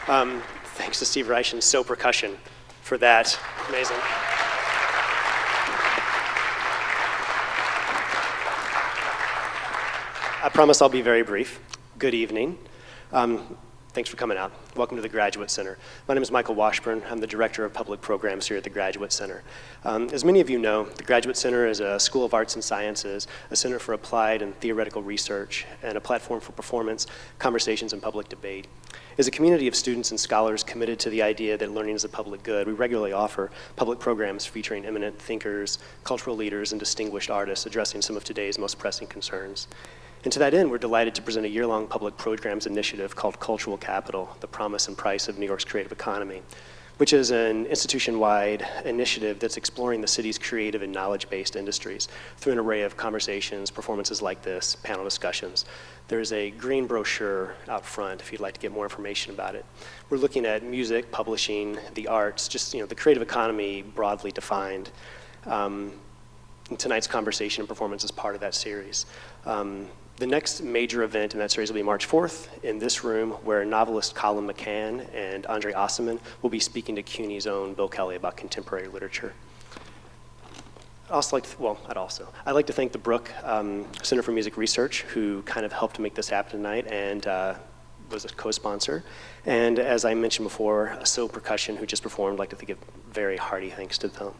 Thanks to Steve Reich and So Percussion for that. Amazing. I promise I'll be very brief. Good evening. Thanks for coming out. Welcome to the Graduate Center. My name is Michael Washburn. I'm the Director of Public Programs here at the Graduate Center. As many of you know, the Graduate Center is a school of arts and sciences, a center for applied and theoretical research, and a platform for performance, conversations, and public debate. As a community of students and scholars committed to the idea that learning is a public good, we regularly offer public programs featuring eminent thinkers, cultural leaders, and distinguished artists addressing some of today's most pressing concerns. And to that end, we're delighted to present a year-long public programs initiative called Cultural Capital, the Promise and Price of New York's Creative Economy, which is an institution-wide initiative that's exploring the city's creative and knowledge-based industries through an array of conversations, performances like this, panel discussions. There's a green brochure out front if you'd like to get more information about it. We're looking at music, publishing, the arts, just the creative economy broadly defined. And tonight's conversation and performance is part of that series. The next major event in that series will be March 4th in this room, where novelist Colin McCann and Andre Osserman will be speaking to CUNY's own Bill Kelly about contemporary literature. I'd like to thank the Brook Center for Music Research, who kind of helped make this happen tonight and was a co-sponsor. And as I mentioned before, So Percussion, who just performed, I'd like to give very hearty thanks to them.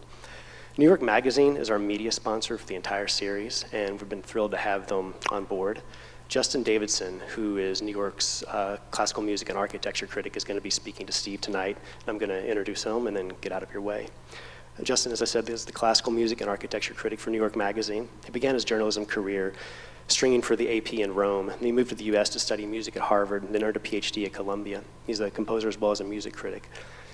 New York Magazine is our media sponsor for the entire series, and we've been thrilled to have them on board. Justin Davidson, who is New York's classical music and architecture critic, is going to be speaking to Steve tonight. And I'm going to introduce him and then get out of your way. Justin, as I said, is the classical music and architecture critic for New York Magazine. He began his journalism career stringing for the AP in Rome, and he moved to the US to study music at Harvard and then earned a PhD at Columbia. He's a composer as well as a music critic.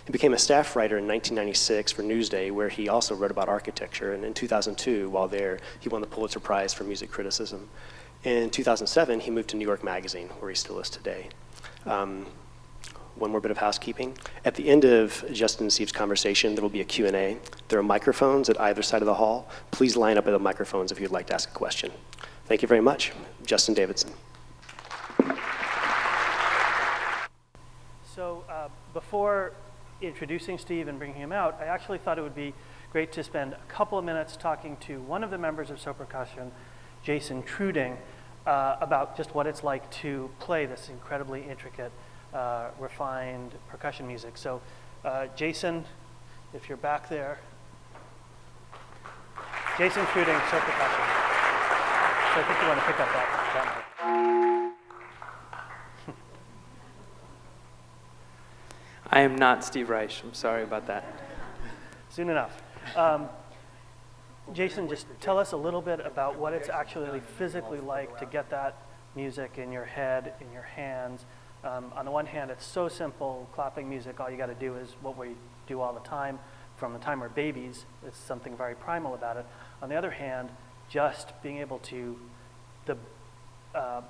He became a staff writer in 1996 for Newsday, where he also wrote about architecture. And in 2002, while there, he won the Pulitzer Prize for music criticism. In 2007, he moved to New York Magazine, where he still is today. One more bit of housekeeping. At the end of Justin and Steve's conversation, there will be a Q&A. There are microphones at either side of the hall. Please line up at the microphones if you'd like to ask a question. Thank you very much. Justin Davidson. So before introducing Steve and bringing him out, I actually thought it would be great to spend a couple of minutes talking to one of the members of So Percussion, Jason Truding, about just what it's like to play this incredibly intricate, refined percussion music. So Jason, if you're back there. Jason Truding, So Percussion. So I think you want to pick up that mic. I am not Steve Reich. I'm sorry about that. Soon enough. Jason, just tell us a little bit about what it's actually physically like to get that music in your head, in your hands. On the one hand, it's so simple, clapping music, all you got to do is what we do all the time. From the time we're babies, it's something very primal about it. On the other hand, just being able to, the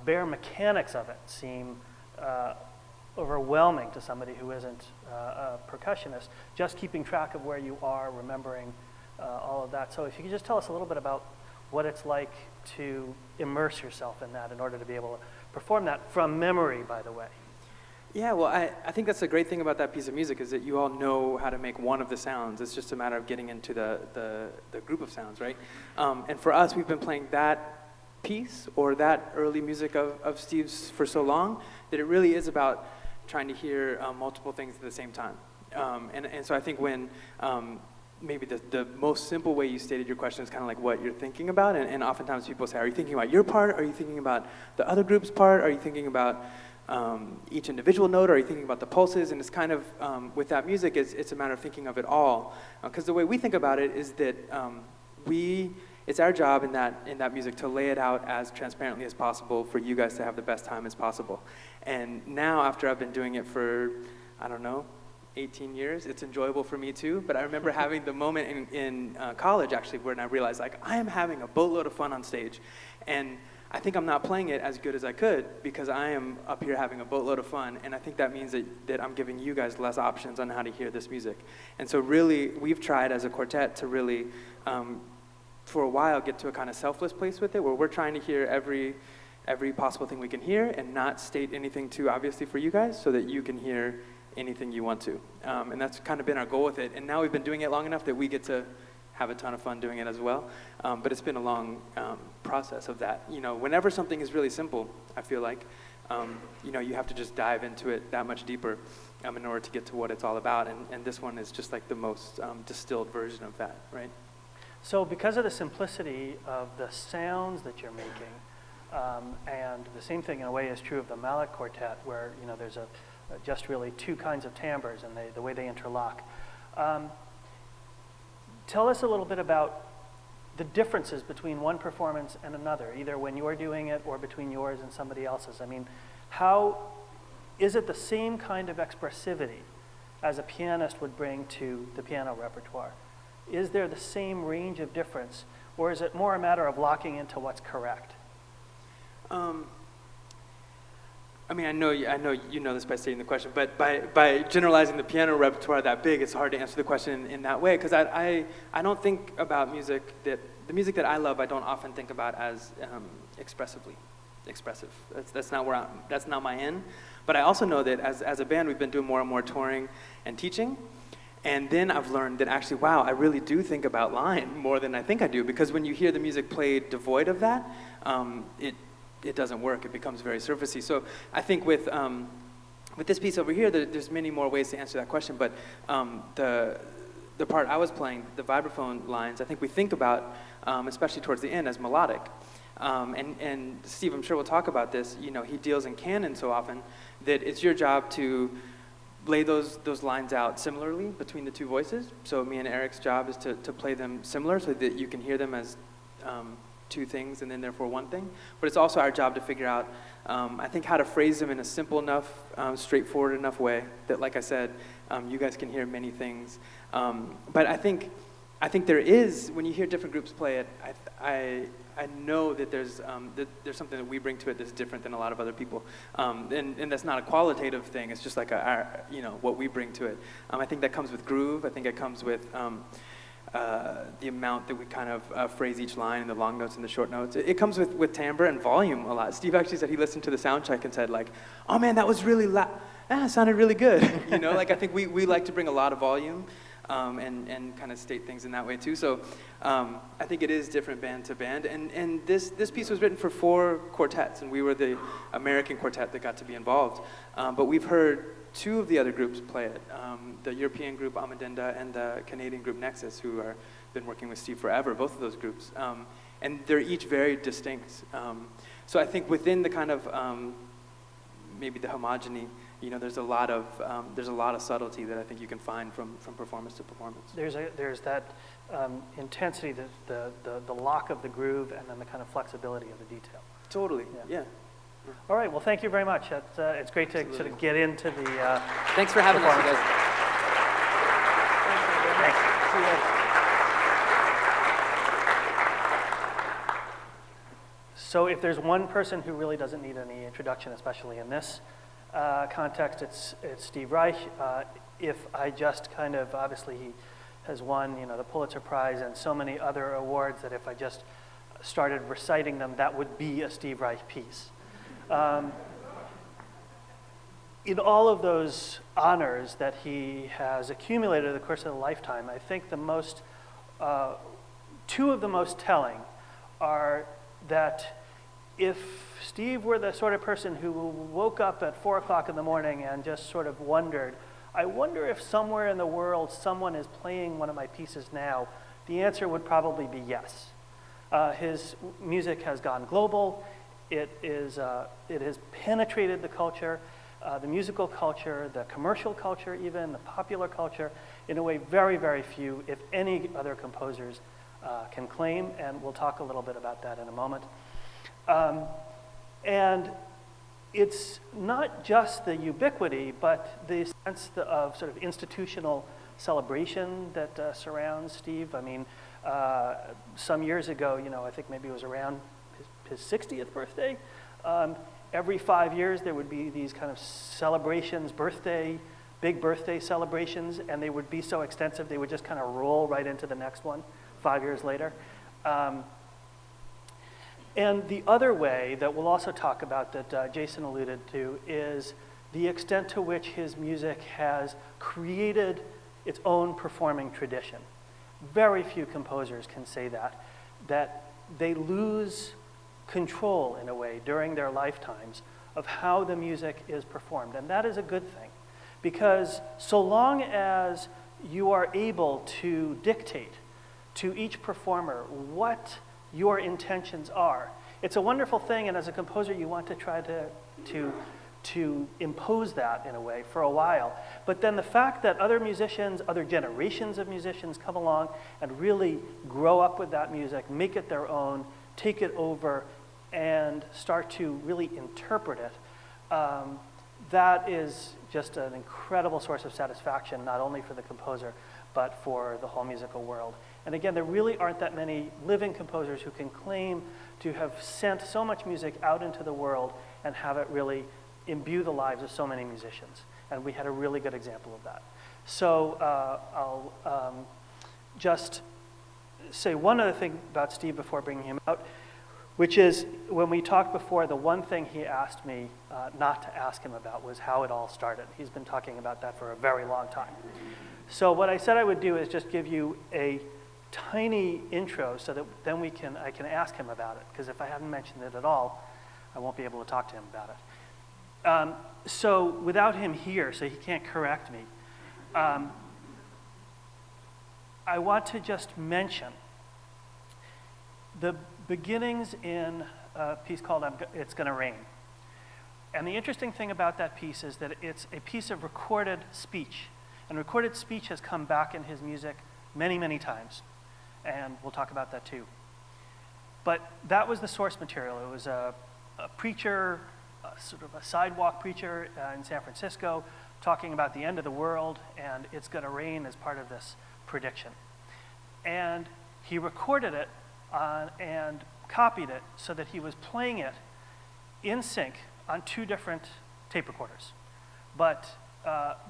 bare mechanics of it seem overwhelming to somebody who isn't a percussionist, just keeping track of where you are, remembering all of that. So if you could just tell us a little bit about what it's like to immerse yourself in that in order to be able to perform that from memory, by the way. Yeah, well, I think that's the great thing about that piece of music is that you all know how to make one of the sounds. It's just a matter of getting into the group of sounds, right? And for us, we've been playing that piece or that early music of Steve's for so long that it really is about trying to hear multiple things at the same time. And so I think when maybe the most simple way you stated your question is kind of like what you're thinking about, and oftentimes people say, are you thinking about your part? Are you thinking about the other group's part? Are you thinking about each individual note? Or are you thinking about the pulses? And it's kind of, with that music, it's a matter of thinking of it all. Because the way we think about it is that it's our job in that music to lay it out as transparently as possible for you guys to have the best time as possible. And now, after I've been doing it for, 18 years, it's enjoyable for me too. But I remember having the moment in college, actually, when I realized, I am having a boatload of fun on stage. And I think I'm not playing it as good as I could because I am up here having a boatload of fun. And I think that means that I'm giving you guys less options on how to hear this music. And so really, we've tried as a quartet to really, for a while, get to a kind of selfless place with it, where we're trying to hear every possible thing we can hear and not state anything too obviously for you guys so that you can hear anything you want to. And that's kind of been our goal with it. And now we've been doing it long enough that we get to have a ton of fun doing it as well. But it's been a long process of that. You know, whenever something is really simple, I feel like, you know, you have to just dive into it that much deeper in order to get to what it's all about. And this one is just like the most distilled version of that, right? So because of the simplicity of the sounds that you're making, and the same thing in a way is true of the Mallet Quartet, where, you know, there's just really two kinds of timbres and the way they interlock. Tell us a little bit about the differences between one performance and another, either when you're doing it or between yours and somebody else's. I mean, how is it the same kind of expressivity as a pianist would bring to the piano repertoire? Is there the same range of difference, or is it more a matter of locking into what's correct? I mean, I know you know this by stating the question, but by generalizing the piano repertoire that big, it's hard to answer the question in that way, because I don't think about music the music that I love, I don't often think about as expressive. That's not my in. But I also know that as a band, we've been doing more and more touring and teaching. And then I've learned that actually, wow, I really do think about line more than I think I do, because when you hear the music played devoid of that, it doesn't work. It becomes very surfacey. So I think with this piece over here, there's many more ways to answer that question. But the part I was playing, the vibraphone lines, I think we think about, especially towards the end, as melodic. And Steve, I'm sure will talk about this. You know, he deals in canon so often that it's your job to lay those lines out similarly between the two voices. So me and Eric's job is to play them similar so that you can hear them as two things and then therefore one thing. But it's also our job to figure out, I think, how to phrase them in a simple enough, straightforward enough way that, like I said, you guys can hear many things. But I think there is, when you hear different groups play it, I know that there's something that we bring to it that's different than a lot of other people, and that's not a qualitative thing. It's just like what we bring to it. I think that comes with groove. I think it comes with the amount that we kind of phrase each line, and the long notes and the short notes. It comes with timbre and volume a lot. Steve actually said he listened to the sound check and said, like, "Oh man, that was really loud. It sounded really good." You know, like I think we like to bring a lot of volume. And kind of state things in that way too. So I think it is different band to band. And this piece was written for 4 quartets, and we were the American quartet that got to be involved. But we've heard 2 of the other groups play it, the European group Amadinda and the Canadian group Nexus, who are been working with Steve forever, both of those groups. And they're each very distinct. So I think within the kind of maybe the homogeny, you know, there's a lot of subtlety that I think you can find from performance to performance. There's that intensity, the lock of the groove, and then the kind of flexibility of the detail. Totally. Yeah. All right. Well, thank you very much. It's great to Absolutely. sort of get into the. Thanks for having us, you guys. Thanks. See you later. So if there's one person who really doesn't need any introduction, especially in this context, it's Steve Reich. If I just kind of, obviously he has won, you know, the Pulitzer Prize and so many other awards that if I just started reciting them, that would be a Steve Reich piece. In all of those honors that he has accumulated over the course of a lifetime, I think the most, 2 of the most telling are that if Steve were the sort of person who woke up at 4 o'clock in the morning and just sort of wondered, I wonder if somewhere in the world someone is playing one of my pieces now, the answer would probably be yes. His music has gone global. It has penetrated the culture, the musical culture, the commercial culture even, the popular culture, in a way very, very few, if any, other composers can claim, and we'll talk a little bit about that in a moment. And it's not just the ubiquity, but the sense of sort of institutional celebration that surrounds Steve. I mean, some years ago, you know, I think maybe it was around his 60th birthday. Every 5 years, there would be these kind of celebrations, big birthday celebrations, and they would be so extensive, they would just kind of roll right into the next one 5 years later. And the other way that we'll also talk about that Jason alluded to is the extent to which his music has created its own performing tradition. Very few composers can say that they lose control in a way during their lifetimes of how the music is performed. And that is a good thing, because so long as you are able to dictate to each performer what your intentions are, it's a wonderful thing, and as a composer you want to try to impose that in a way for a while. But then the fact that other musicians, other generations of musicians come along and really grow up with that music, make it their own, take it over, and start to really interpret it, that is just an incredible source of satisfaction, not only for the composer, but for the whole musical world. And again, there really aren't that many living composers who can claim to have sent so much music out into the world and have it really imbue the lives of so many musicians. And we had a really good example of that. So I'll just say one other thing about Steve before bringing him out, which is when we talked before, the one thing he asked me not to ask him about was how it all started. He's been talking about that for a very long time. So what I said I would do is just give you a tiny intro so that then I can ask him about it, because if I haven't mentioned it at all, I won't be able to talk to him about it. So without him here, so he can't correct me, I want to just mention the beginnings in a piece called It's Gonna Rain. And the interesting thing about that piece is that it's a piece of recorded speech. And recorded speech has come back in his music many, many times. And we'll talk about that too. But that was the source material. It was a preacher, sort of a sidewalk preacher in San Francisco, talking about the end of the world, and it's gonna rain as part of this prediction. And he recorded it and copied it so that he was playing it in sync on two different tape recorders. But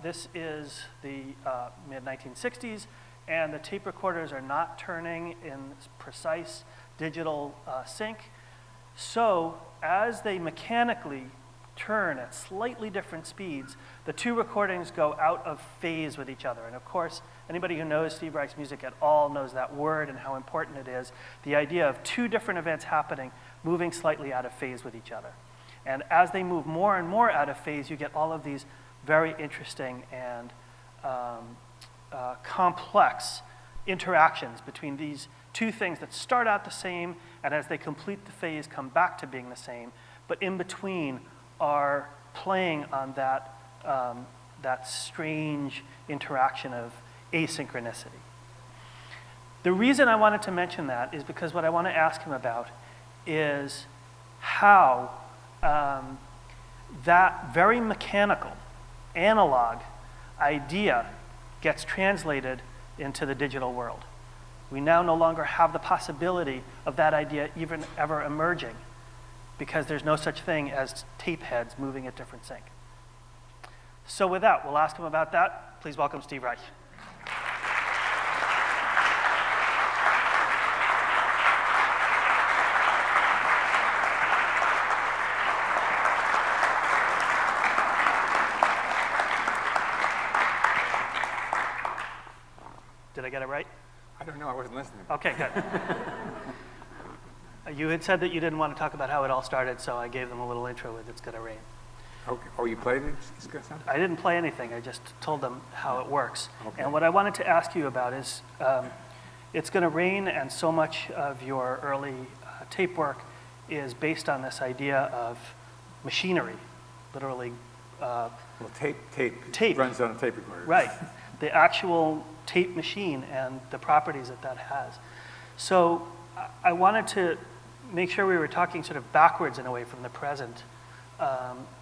this is the mid-1960s, and the tape recorders are not turning in precise digital sync. So as they mechanically turn at slightly different speeds, the two recordings go out of phase with each other. And of course, anybody who knows Steve Reich's music at all knows that word and how important it is. The idea of two different events happening, moving slightly out of phase with each other. And as they move more and more out of phase, you get all of these very interesting and complex interactions between these two things that start out the same, and as they complete the phase, come back to being the same, but in between are playing on that strange interaction of asynchronicity. The reason I wanted to mention that is because what I want to ask him about is how that very mechanical, analog idea gets translated into the digital world. We now no longer have the possibility of that idea even ever emerging, because there's no such thing as tape heads moving at different sync. So with that, we'll ask him about that. Please welcome Steve Reich. Did I get it right? I don't know, I wasn't listening. Okay, good. You had said that you didn't want to talk about how it all started, so I gave them a little intro with It's Gonna Rain. Okay. Oh, you played it? I didn't play anything, I just told them how it works. Okay. And what I wanted to ask you about is, It's Gonna Rain, and so much of your early tape work is based on this idea of machinery, literally. Well, tape runs on a tape recorder. Right, the actual tape machine and the properties that has. So I wanted to make sure we were talking sort of backwards in a way from the present.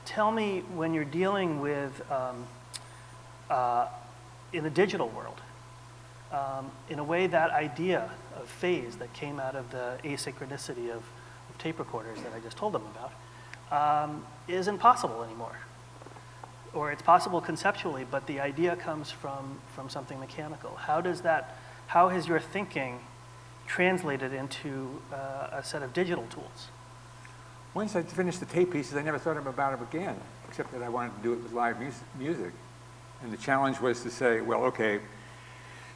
Tell me, when you're dealing with, in the digital world, in a way that idea of phase that came out of the asynchronicity of tape recorders that I just told them about isn't possible anymore. Or it's possible conceptually, but the idea comes from something mechanical. How has your thinking translated into a set of digital tools? once I finished the tape pieces, I never thought about them again, except that I wanted to do it with live music. And the challenge was to say, well, okay,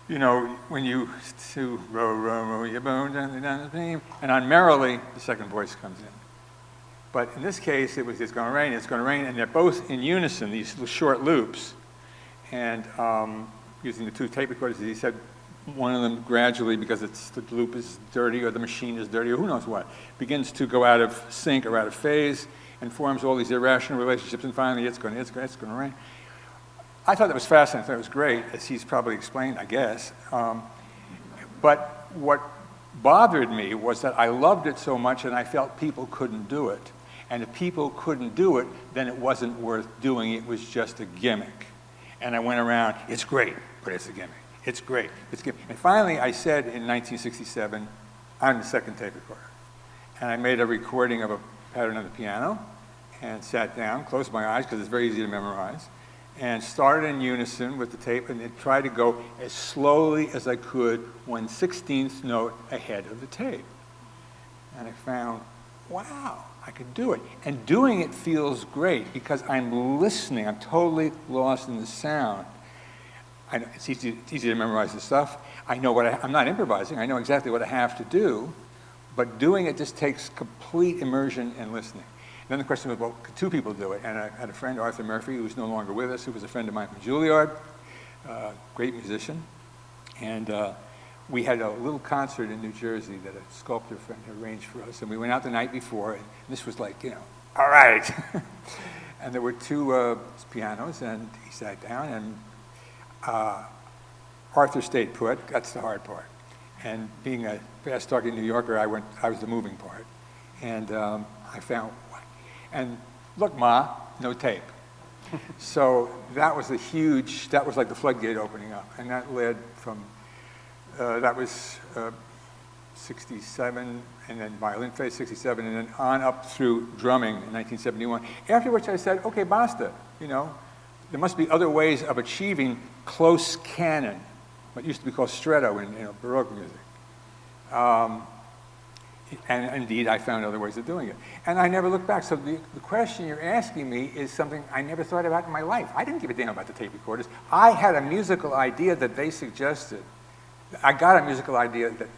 you know, when you to row, row, row your boat down the theme, and on Merrily, the second voice comes in. But in this case, it was it's going to rain, and they're both in unison, these little short loops. And using the two tape recorders, he said one of them gradually, because the loop is dirty or the machine is dirty or who knows what, begins to go out of sync or out of phase and forms all these irrational relationships, and finally it's going to rain. I thought that was fascinating. I thought it was great, as he's probably explained, I guess. But what bothered me was that I loved it so much and I felt people couldn't do it. And if people couldn't do it, then it wasn't worth doing. It was just a gimmick. And I went around, it's great, but it's a gimmick. It's great, it's a gimmick. And finally I said in 1967, I'm the second tape recorder. And I made a recording of a pattern on the piano and sat down, closed my eyes because it's very easy to memorize, and started in unison with the tape and then tried to go as slowly as I could 1/16th note ahead of the tape. And I found, wow, I could do it. And doing it feels great because I'm listening. I'm totally lost in the sound. I know, it's easy to memorize the stuff. I know I'm not improvising. I know exactly what I have to do. But doing it just takes complete immersion and listening. Then the question was, well, could two people do it? And I had a friend, Arthur Murphy, who's no longer with us, who was a friend of mine from Juilliard, great musician. And we had a little concert in New Jersey that a sculptor friend had arranged for us. And we went out the night before, and this was like, you know, all right. And there were two pianos, and he sat down, and Arthur stayed put. That's the hard part. And being a fast-talking New Yorker, I was the moving part. And I found, and look, Ma, no tape. So that was that was like the floodgate opening up. And that led from, that was 67, and then violin phase 67, and then on up through drumming in 1971. After which I said, okay, basta, you know, there must be other ways of achieving close canon, what used to be called stretto in Baroque music. And indeed, I found other ways of doing it. And I never looked back. So the question you're asking me is something I never thought about in my life. I didn't give a damn about the tape recorders. I had a musical idea that they suggested. I got a musical idea that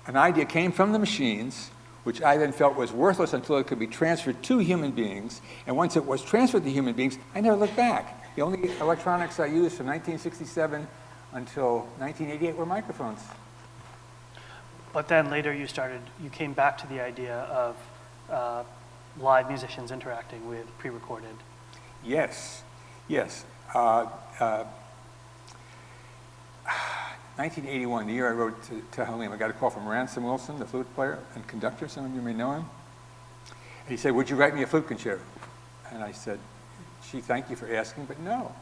an idea came from the machines, which I then felt was worthless until it could be transferred to human beings. And once it was transferred to human beings, I never looked back. The only electronics I used from 1967 until 1988 were microphones. But then later you came back to the idea of live musicians interacting with pre-recorded. Yes, yes. 1981, the year I wrote to Halim, I got a call from Ransom Wilson, the flute player and conductor. Some of you may know him. And he said, would you write me a flute concerto? And I said, gee, thank you for asking, but no.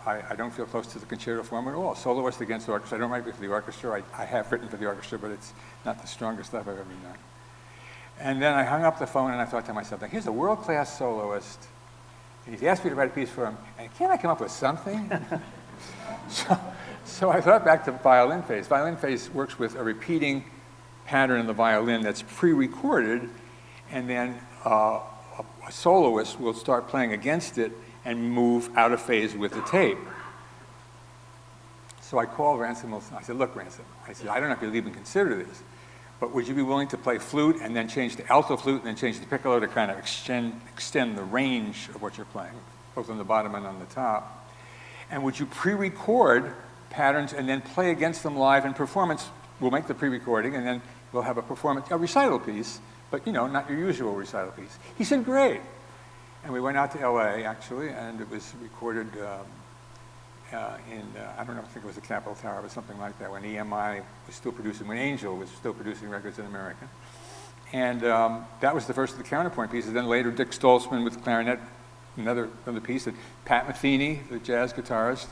I don't feel close to the concerto form at all. Soloist against orchestra. I don't write for the orchestra. I have written for the orchestra, but it's not the strongest stuff I've ever done. And then I hung up the phone and I thought to myself, here's a world-class soloist. And he's asked me to write a piece for him, and can't I come up with something? So I thought back to violin phase. Violin phase works with a repeating pattern in the violin that's pre-recorded, and then a soloist will start playing against it and move out of phase with the tape. So I called Ransom Wilson. I said, look, Ransom, I said, I don't know if you'll even consider this, but would you be willing to play flute and then change to alto flute and then change to piccolo to kind of extend the range of what you're playing, both on the bottom and on the top? And would you pre-record patterns and then play against them live in performance? We'll make the pre-recording and then we'll have a recital piece, but not your usual recital piece. He said, great. And we went out to LA, actually, and it was recorded I don't know, I think it was the Capitol Tower or something like that, when EMI was still producing, when Angel was still producing records in America. And that was the first of the counterpoint pieces. Then later, Dick Stoltzman with clarinet, another piece. And Pat Metheny, the jazz guitarist,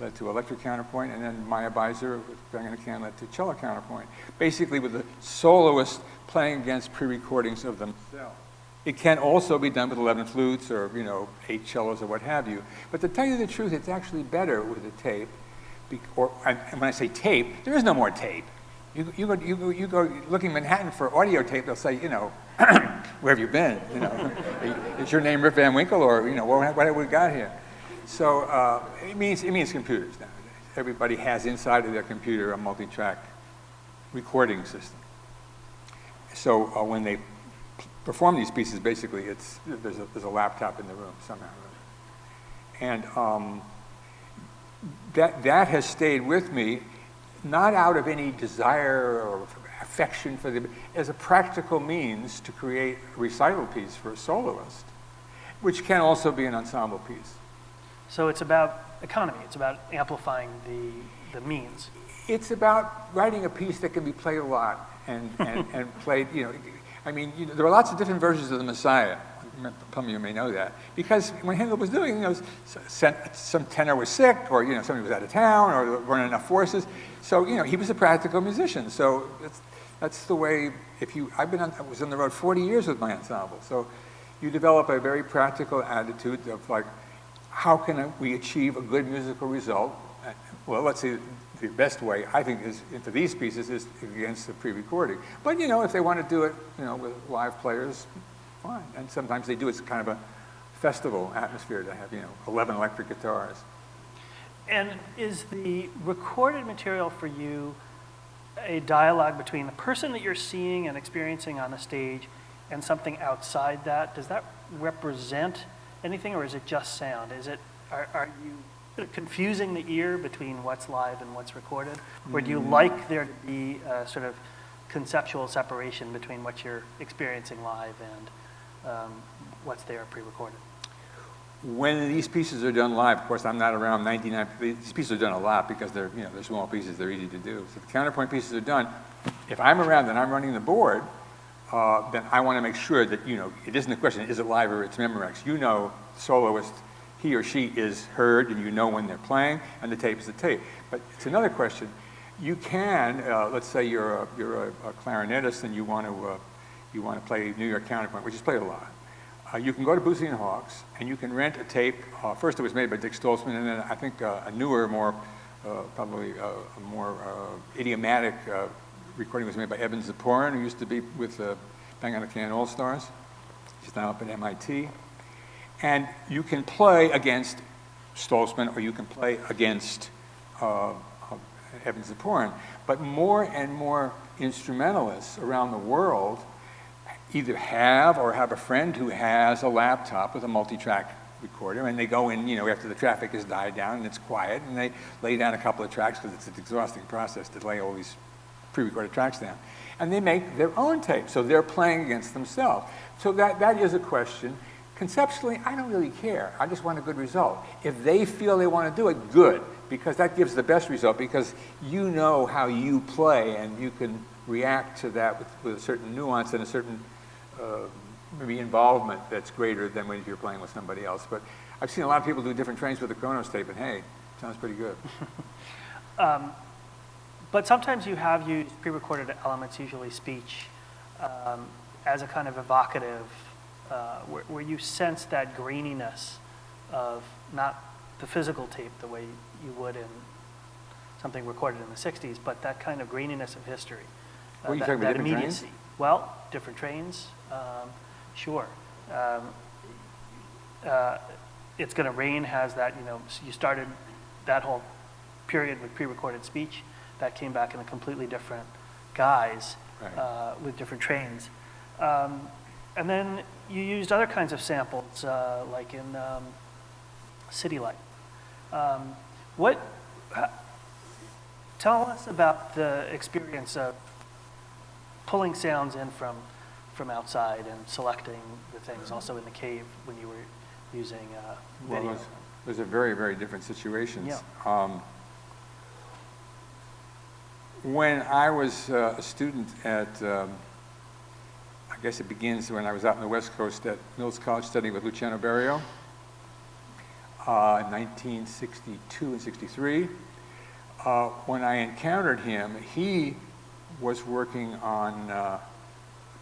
led to electric counterpoint, and then Maya Beiser with Bang on a Can led to cello counterpoint. Basically, with the soloist playing against pre-recordings of themselves. It can also be done with 11 flutes or 8 cellos or what have you. But to tell you the truth, it's actually better with a tape. And when I say tape, there is no more tape. You go looking in Manhattan for audio tape, they'll say, where have you been? You know, is your name Rip Van Winkle, or you know, what have we got here? So it means computers nowadays. Everybody has inside of their computer a multi-track recording system. So when they perform these pieces, basically, there's a laptop in the room somehow. And that has stayed with me, not out of any desire or affection for the, as a practical means to create a recital piece for a soloist, which can also be an ensemble piece. So it's about economy. It's about amplifying the means. It's about writing a piece that can be played a lot and played, you know. I mean, you know, there are lots of different versions of the Messiah. Some of you may know that. Because when Handel was doing, you know, some tenor was sick, or, you know, somebody was out of town, or there weren't enough forces. So, you know, he was a practical musician. So that's the way, I was on the road 40 years with my ensemble. So you develop a very practical attitude of like, how can we achieve a good musical result? Well, let's see, the best way, I think, is for these pieces is against the pre-recording. But, you know, if they want to do it, you know, with live players, fine. And sometimes they do it as kind of a festival atmosphere to have, you know, 11 electric guitars. And is the recorded material for you a dialogue between the person that you're seeing and experiencing on the stage and something outside that? Does that represent anything, or is it just sound? Are you confusing the ear between what's live and what's recorded? Or do you like there to be a sort of conceptual separation between what you're experiencing live and what's there pre-recorded? When these pieces are done live, of course, I'm not around 99, these pieces are done a lot because they're, you know, they're small pieces, they're easy to do. So the counterpoint pieces are done. If I'm around and I'm running the board, then I want to make sure that, you know, it isn't a question, is it live or it's Memorex? You know, the soloist, he or she is heard, and you know when they're playing, and the tape is the tape. But it's another question. You can, let's say you're a clarinetist and you want to play New York counterpoint, which is played a lot. You can go to Bootsy and Hawkes, and you can rent a tape. First, it was made by Dick Stoltzman, and then I think a newer, more probably a more idiomatic recording was made by Eben Ziporin, who used to be with Bang on a Can All Stars. He's now up at MIT. And you can play against Stoltzman, or you can play against Eben Ziporin. But more and more instrumentalists around the world either have or have a friend who has a laptop with a multi-track recorder, and they go in, you know, after the traffic has died down and it's quiet, and they lay down a couple of tracks, because it's an exhausting process to lay all these pre-recorded tracks down. And they make their own tape, so they're playing against themselves. So that is a question. Conceptually, I don't really care. I just want a good result. If they feel they want to do it, good, because that gives the best result, because you know how you play, and you can react to that with a certain nuance and a certain maybe involvement that's greater than when you're playing with somebody else. But I've seen a lot of people do different trains with the Kronos tape, and hey, sounds pretty good. But sometimes you have used pre-recorded elements, usually speech, as a kind of evocative, where you sense that graininess of not the physical tape the way you would in something recorded in the 60s, but that kind of graininess of history. What are you talking about, different immediacy. trains? Well, different trains, sure. It's Gonna Rain has that, you know, you started that whole period with pre-recorded speech. That came back in a completely different guise, Right. with different trains. And then you used other kinds of samples, like in City Light. Tell us about the experience of pulling sounds in from outside and selecting the things, also in the cave when you were using video. Well, those are very, very different situations. Yeah. When I was a student at, I guess it begins when I was out on the West Coast at Mills College studying with Luciano Berio in 1962 and 63. When I encountered him, he was working on a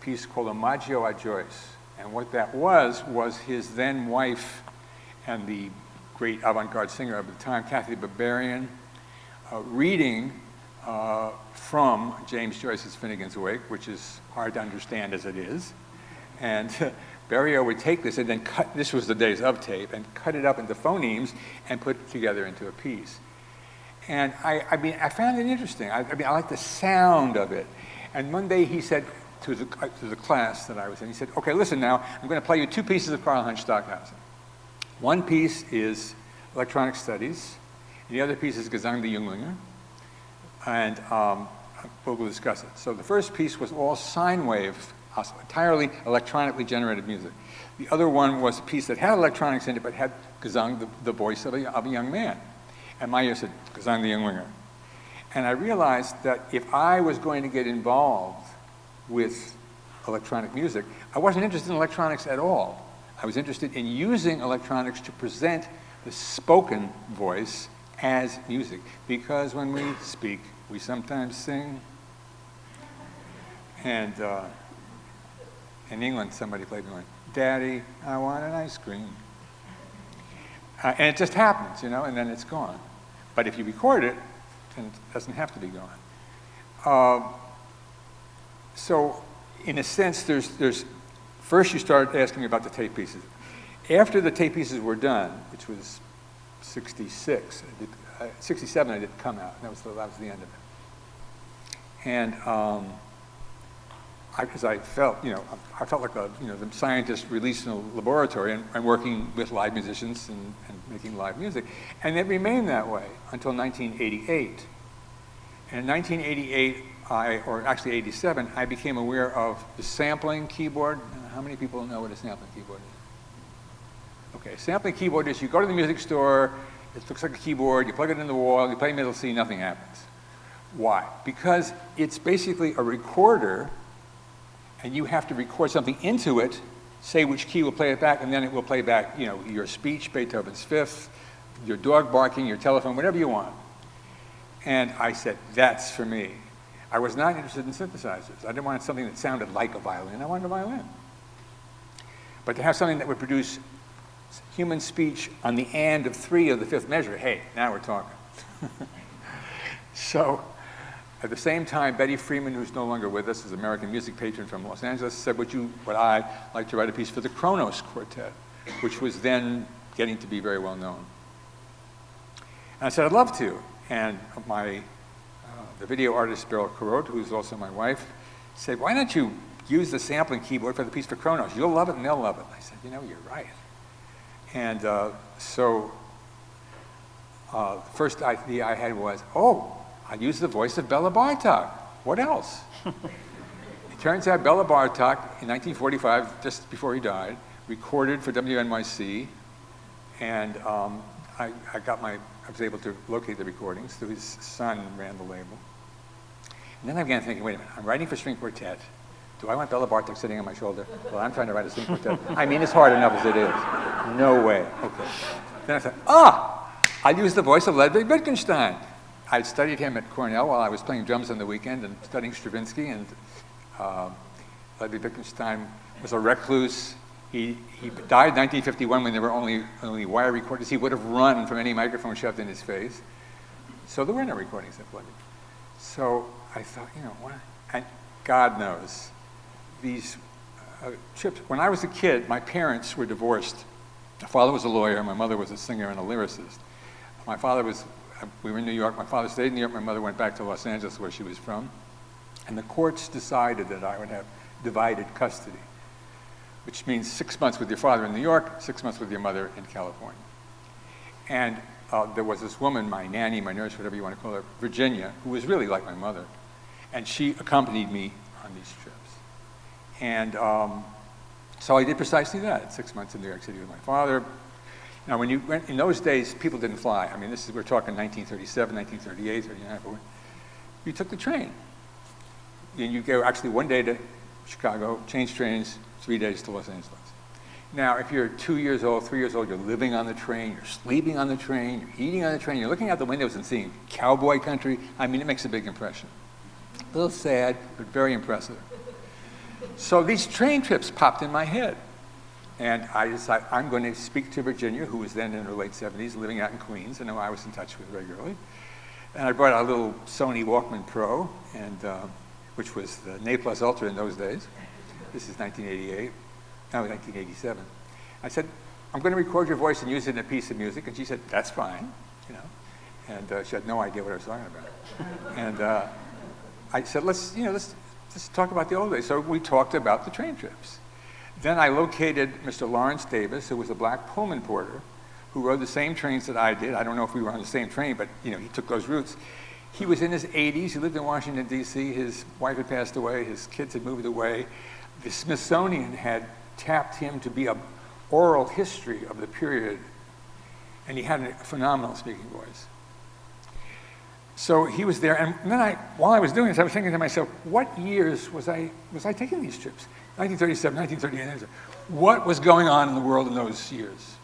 piece called Omaggio a Joyce. And what that was his then wife and the great avant-garde singer of the time, Kathy Barbarian, reading from James Joyce's Finnegan's Wake, which is hard to understand as it is. And Barrio would take this and then cut, this was the days of tape, and cut it up into phonemes and put it together into a piece. And I mean, I found it interesting. I mean, I like the sound of it. And one day he said to the class that I was in, he said, okay, listen now, I'm going to play you two pieces of Karlheinz Stockhausen. One piece is electronic studies, and the other piece is Gesang der Jünglinge, and we'll discuss it. So the first piece was all sine wave, entirely electronically generated music. The other one was a piece that had electronics in it, but had Gesang, the voice of a young man. And my ear said, Gesang der Jünglinge. And I realized that if I was going to get involved with electronic music, I wasn't interested in electronics at all. I was interested in using electronics to present the spoken voice as music. Because when we speak, we sometimes sing. And in England, somebody played me one, Daddy, I want an ice cream. And it just happens, you know, and then it's gone. But if you record it, then it doesn't have to be gone. So in a sense, there's first you start asking me about the tape pieces. After the tape pieces were done, which was 66, 67 I didn't come out. That was the end of it. And because I felt, you know, I felt like a, you know, the scientist released in a laboratory and working with live musicians and making live music. And it remained that way until 1988. And in 1988, or actually 87, I became aware of the sampling keyboard. How many people know what a sampling keyboard is? Okay, sampling keyboard is you go to the music store, it looks like a keyboard, you plug it in the wall, you play middle C, nothing happens. Why? Because it's basically a recorder, and you have to record something into it, say which key will play it back, and then it will play back, you know, your speech, Beethoven's Fifth, your dog barking, your telephone, whatever you want. And I said, that's for me. I was not interested in synthesizers. I didn't want something that sounded like a violin. I wanted a violin. But to have something that would produce human speech on the and of 3 of the 5th measure, hey, now we're talking. So, at the same time, Betty Freeman, who's no longer with us, is an American music patron from Los Angeles, said, would I like to write a piece for the Kronos Quartet, which was then getting to be very well known. And I said, I'd love to. And the video artist, Beryl Carrot, who's also my wife, said, why don't you use the sampling keyboard for the piece for Kronos? You'll love it and they'll love it. I said, you know, you're right. And so the first idea I had was, oh, I used the voice of Bela Bartok. What else? It turns out Bela Bartok, in 1945, just before he died, recorded for WNYC, and I was able to locate the recordings, so his son ran the label. And then I began thinking, wait a minute, I'm writing for string quartet. Do I want Bela Bartok sitting on my shoulder? Well, I'm trying to write a string quartet. I mean, it's hard enough as it is. No way. Okay. Then I thought, I'll use the voice of Ludwig Wittgenstein. I studied him at Cornell while I was playing drums on the weekend and studying Stravinsky, and Ludwig Wittgenstein was a recluse. He died in 1951 when there were only wire recorders. He would have run from any microphone shoved in his face. So there were no recordings of Ludwig. So I thought, you know, what? And God knows, these trips. When I was a kid, my parents were divorced. My father was a lawyer, my mother was a singer and a lyricist. My father was, we were in New York, my father stayed in New York, my mother went back to Los Angeles where she was from. And the courts decided that I would have divided custody, which means 6 months with your father in New York, 6 months with your mother in California. And there was this woman, my nanny, my nurse, whatever you want to call her, Virginia, who was really like my mother. And she accompanied me on these trips. And so I did precisely that, 6 months in New York City with my father. Now, when you went, in those days, people didn't fly. I mean, we're talking 1937, 1938, 39. You took the train. And you go actually one day to Chicago, change trains, 3 days to Los Angeles. Now, if you're 2 years old, 3 years old, you're living on the train, you're sleeping on the train, you're eating on the train, you're looking out the windows and seeing cowboy country. I mean, it makes a big impression. A little sad, but very impressive. So these train trips popped in my head. And I decided I'm going to speak to Virginia, who was then in her late 70s, living out in Queens, and who I was in touch with regularly. And I brought out a little Sony Walkman Pro, and which was the Ne Plus Ultra in those days. This is 1988. no, 1987. I said, I'm going to record your voice and use it in a piece of music. And she said, that's fine, you know. And she had no idea what I was talking about. And I said, let's talk about the old days. So we talked about the train trips. Then I located Mr. Lawrence Davis, who was a black Pullman porter, who rode the same trains that I did. I don't know if we were on the same train, but you know, he took those routes. He was in his 80s. He lived in Washington, D.C. His wife had passed away. His kids had moved away. The Smithsonian had tapped him to be an oral history of the period, and he had a phenomenal speaking voice. So he was there, and then while I was doing this, I was thinking to myself, what years was I taking these trips? 1937, 1938. What was going on in the world in those years?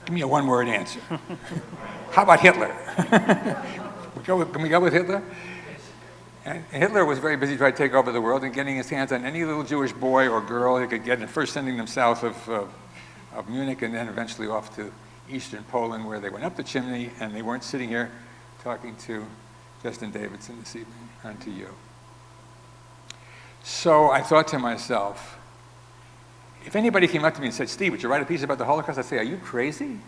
Give me a one-word answer. How about Hitler? Can we go with Hitler? And Hitler was very busy trying to take over the world and getting his hands on any little Jewish boy or girl he could get, and first sending them south of Munich and then eventually off to eastern Poland, where they went up the chimney and they weren't sitting here talking to Justin Davidson this evening, and to you. So I thought to myself, if anybody came up to me and said, Steve, would you write a piece about the Holocaust? I'd say, are you crazy?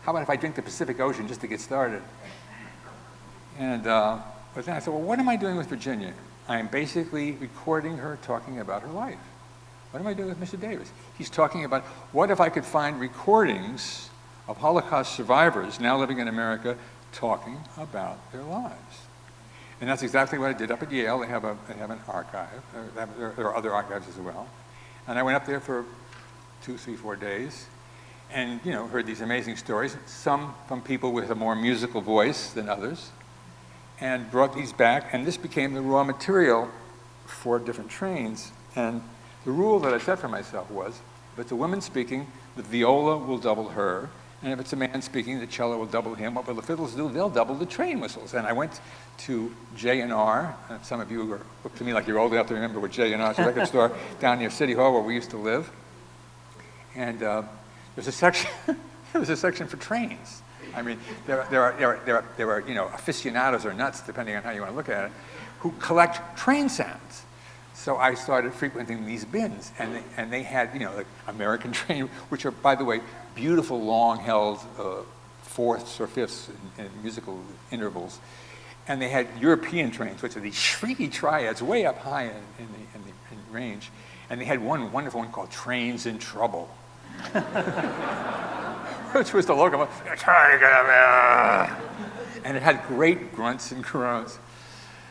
How about if I drink the Pacific Ocean just to get started? And but then I thought, well, what am I doing with Virginia? I am basically recording her talking about her life. What am I doing with Mr. Davis? He's talking about, what if I could find recordings of Holocaust survivors now living in America talking about their lives? And that's exactly what I did up at Yale. They have an archive. There are other archives as well. And I went up there for 2, 3, 4 days and, you know, heard these amazing stories, some from people with a more musical voice than others, and brought these back, and this became the raw material for different trains. And the rule that I set for myself was, if it's a woman speaking, the viola will double her, and if it's a man speaking, the cello will double him. What will the fiddles do? They'll double the train whistles. And I went to J&R, and some of you look to me like you're old enough to remember what J&R is, a record store down near City Hall where we used to live. And there's a section, there was a section for trains. I mean, there are you know, aficionados or nuts, depending on how you want to look at it, who collect train sounds. So I started frequenting these bins, and they had, you know, like American train, which are, by the way, beautiful, long-held fourths or fifths in musical intervals. And they had European trains, which are these shrieky triads way up high in range. And they had one wonderful one called Trains in Trouble, which was the locomotive. And it had great grunts and groans.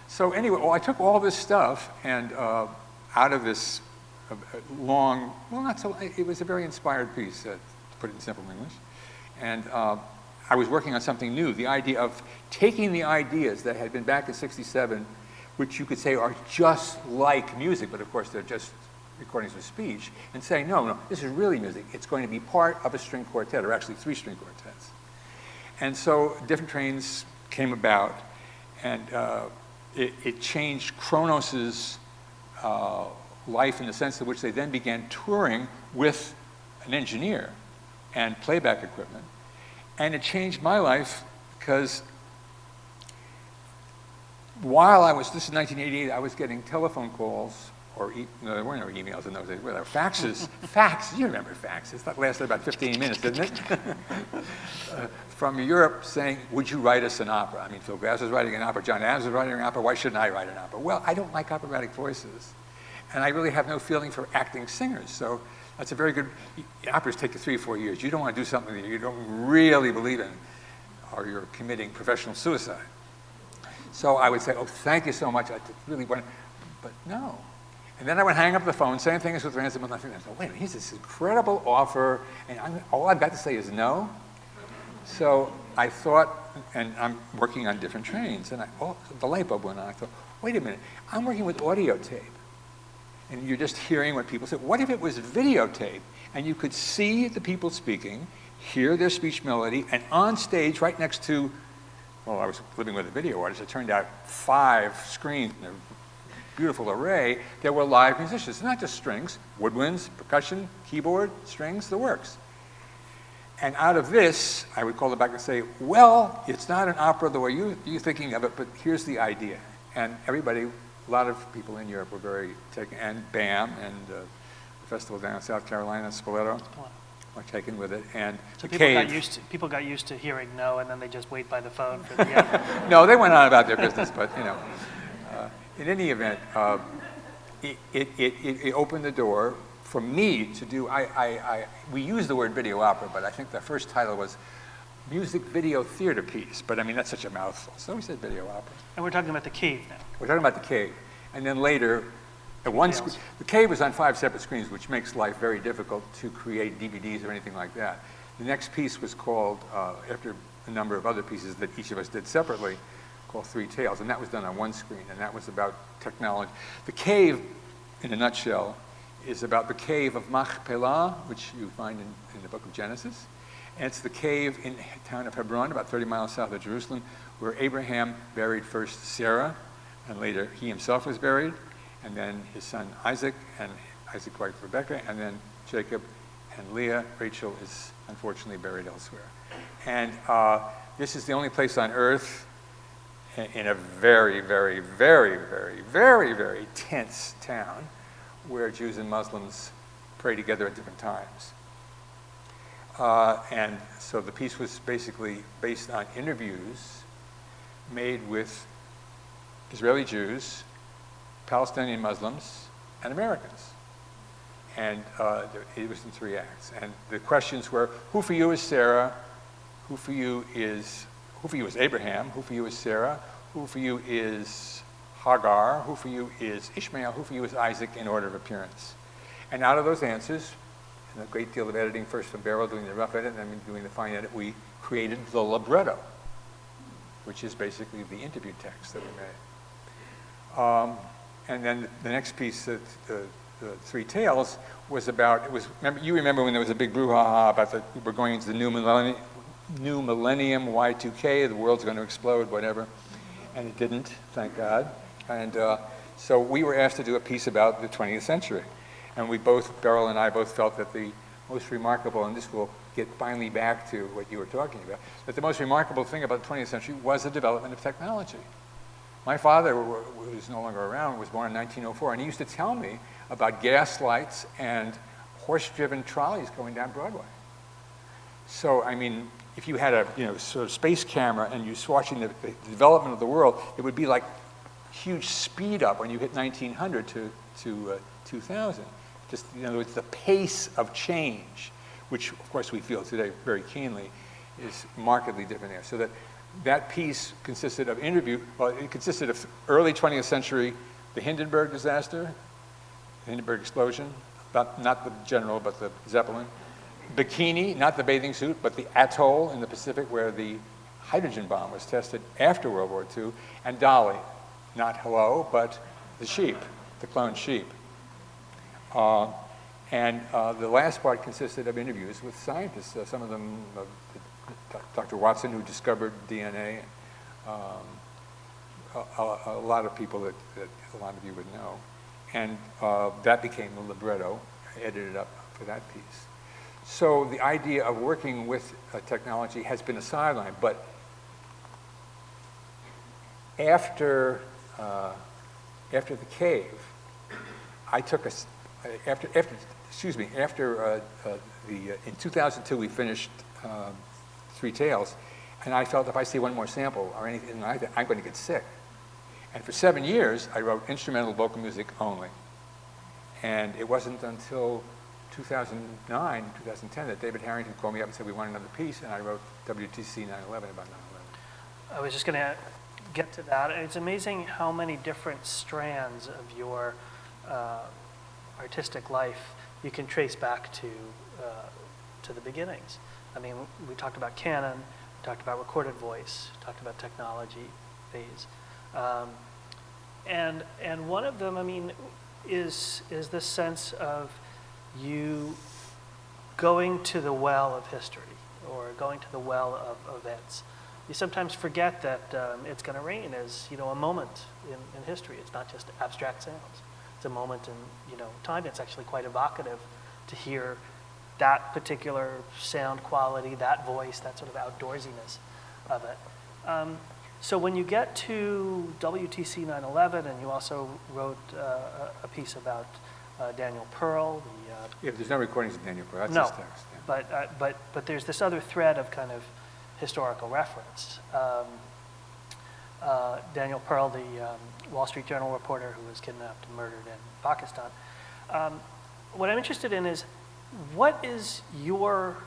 So anyway, well, I took all this stuff and out of this long, well, not so, it was a very inspired piece, to put it in simple English. And I was working on something new, the idea of taking the ideas that had been back in '67, which you could say are just like music, but of course they're just recordings of speech, and saying, no, this is really music. It's going to be part of a string quartet, or actually 3 string quartets. And so different trains came about, and it changed Kronos's life in the sense in which they then began touring with an engineer and playback equipment. And it changed my life because while this is 1988, I was getting telephone calls, or no, there weren't no emails in those days, were there? Faxes, you remember faxes, that lasted about 15 minutes, didn't it? From Europe saying, would you write us an opera? I mean, Phil Glass was writing an opera, John Adams was writing an opera, why shouldn't I write an opera? Well, I don't like operatic voices, and I really have no feeling for acting singers, so that's a very good, operas take you 3 or 4 years. You don't want to do something that you don't really believe in, or you're committing professional suicide. So I would say, oh, thank you so much, I really want, but no. And then I would hang up the phone, same thing as with Ransom and nothing. I thought, wait a minute, here's this incredible offer, and all I've got to say is no. So I thought, and I'm working on different trains, and the light bulb went on. I thought, wait a minute, I'm working with audio tape, and you're just hearing what people say. What if it was videotape, and you could see the people speaking, hear their speech melody, and on stage right next to, well, I was living with a video artist, it turned out 5 screens, beautiful array, there were live musicians, not just strings, woodwinds, percussion, keyboard, strings, the works. And out of this, I would call it back and say, well, it's not an opera the way you're thinking of it, but here's the idea. And everybody a lot of people in Europe were very taken, and BAM and the festival down in South Carolina, Spoleto, were taken with it. And So the people got used to hearing no, and then they just wait by the phone for the end. No, they went on about their business, but in any event, it opened the door for me to do. We use the word video opera, but I think the first title was music video theater piece. But I mean, that's such a mouthful. So we said video opera. And we're talking about the Cave now. We're talking about the Cave, and then later, at one Details. the Cave was on 5 separate screens, which makes life very difficult to create DVDs or anything like that. The next piece was called, after a number of other pieces that each of us did separately, called Three Tales, and that was done on one screen, and that was about technology. The Cave, in a nutshell, is about the cave of Machpelah, which you find in the book of Genesis. And it's the cave in the town of Hebron, about 30 miles south of Jerusalem, where Abraham buried first Sarah, and later he himself was buried, and then his son Isaac, and Isaac's wife Rebekah, and then Jacob and Leah. Rachel is unfortunately buried elsewhere. And this is the only place on earth in a very, very, very, very, very, very tense town where Jews and Muslims pray together at different times. And so the piece was basically based on interviews made with Israeli Jews, Palestinian Muslims, and Americans. And it was in 3 acts. And the questions were, who for you is Sarah? Who for you is Abraham? Who for you is Sarah? Who for you is Hagar? Who for you is Ishmael? Who for you is Isaac, in order of appearance? And out of those answers, and a great deal of editing, first from Beryl doing the rough edit, and then doing the fine edit, we created the libretto, which is basically the interview text that we made. And then the next piece, the Three Tales, was about, you remember when there was a big brouhaha about we're going into the new millennium, Y2K, the world's going to explode, whatever. And it didn't, thank God. And so we were asked to do a piece about the 20th century. And Beryl and I both felt that the most remarkable, and this will get finally back to what you were talking about, that the most remarkable thing about the 20th century was the development of technology. My father, who's no longer around, was born in 1904, and he used to tell me about gas lights and horse-driven trolleys going down Broadway. So, I mean, if you had a sort of space camera and you're watching the development of the world, it would be like huge speed up when you hit 1900 to 2000. Just, it's the pace of change, which of course we feel today very keenly, is markedly different there. So that piece consisted of it consisted of early 20th century, the Hindenburg disaster, the Hindenburg explosion, not the general, but the Zeppelin. Bikini, not the bathing suit, but the atoll in the Pacific where the hydrogen bomb was tested after World War II, and Dolly, not hello, but the sheep, the cloned sheep. And the last part consisted of interviews with scientists, some of them, Dr. Watson, who discovered DNA, a lot of people that a lot of you would know. And that became the libretto, edited up for that piece. So the idea of working with technology has been a sideline, but after the Cave, I took in 2002 we finished Three Tales, and I felt if I see one more sample or anything like that, I'm going to get sick. And for 7 years, I wrote instrumental vocal music only. And it wasn't until 2009, 2010 that David Harrington called me up and said we want another piece, and I wrote WTC 9/11 about 9/11. I was just going to get to that. It's amazing how many different strands of your artistic life you can trace back to the beginnings. I mean, we talked about canon, we talked about recorded voice, talked about technology phase, and one of them, I mean, is this sense of you going to the well of history or going to the well of events. You sometimes forget that it's going to rain is a moment in history. It's not just abstract sounds. It's a moment in time. It's actually quite evocative to hear that particular sound quality, that voice, that sort of outdoorsiness of it. So when you get to WTC 9/11, and you also wrote a piece about Daniel Pearl, Yeah, there's no recordings of Daniel Pearl. That's no, his text. Yeah. but there's this other thread of kind of historical reference. Daniel Pearl, the Wall Street Journal reporter who was kidnapped and murdered in Pakistan. What I'm interested in is, what is your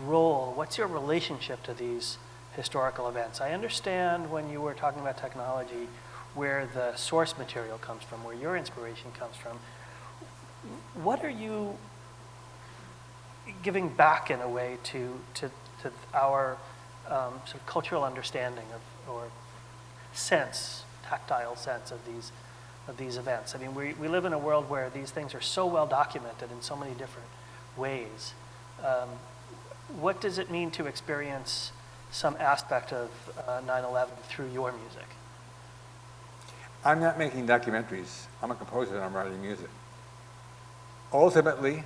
role, what's your relationship to these historical events? I understand when you were talking about technology, where the source material comes from, where your inspiration comes from. What are you giving back in a way to our sort of cultural understanding of, or sense, tactile sense of these events? I mean, we live in a world where these things are so well documented in so many different ways. What does it mean to experience some aspect of 9/11 through your music? I'm not making documentaries. I'm a composer and I'm writing music. Ultimately,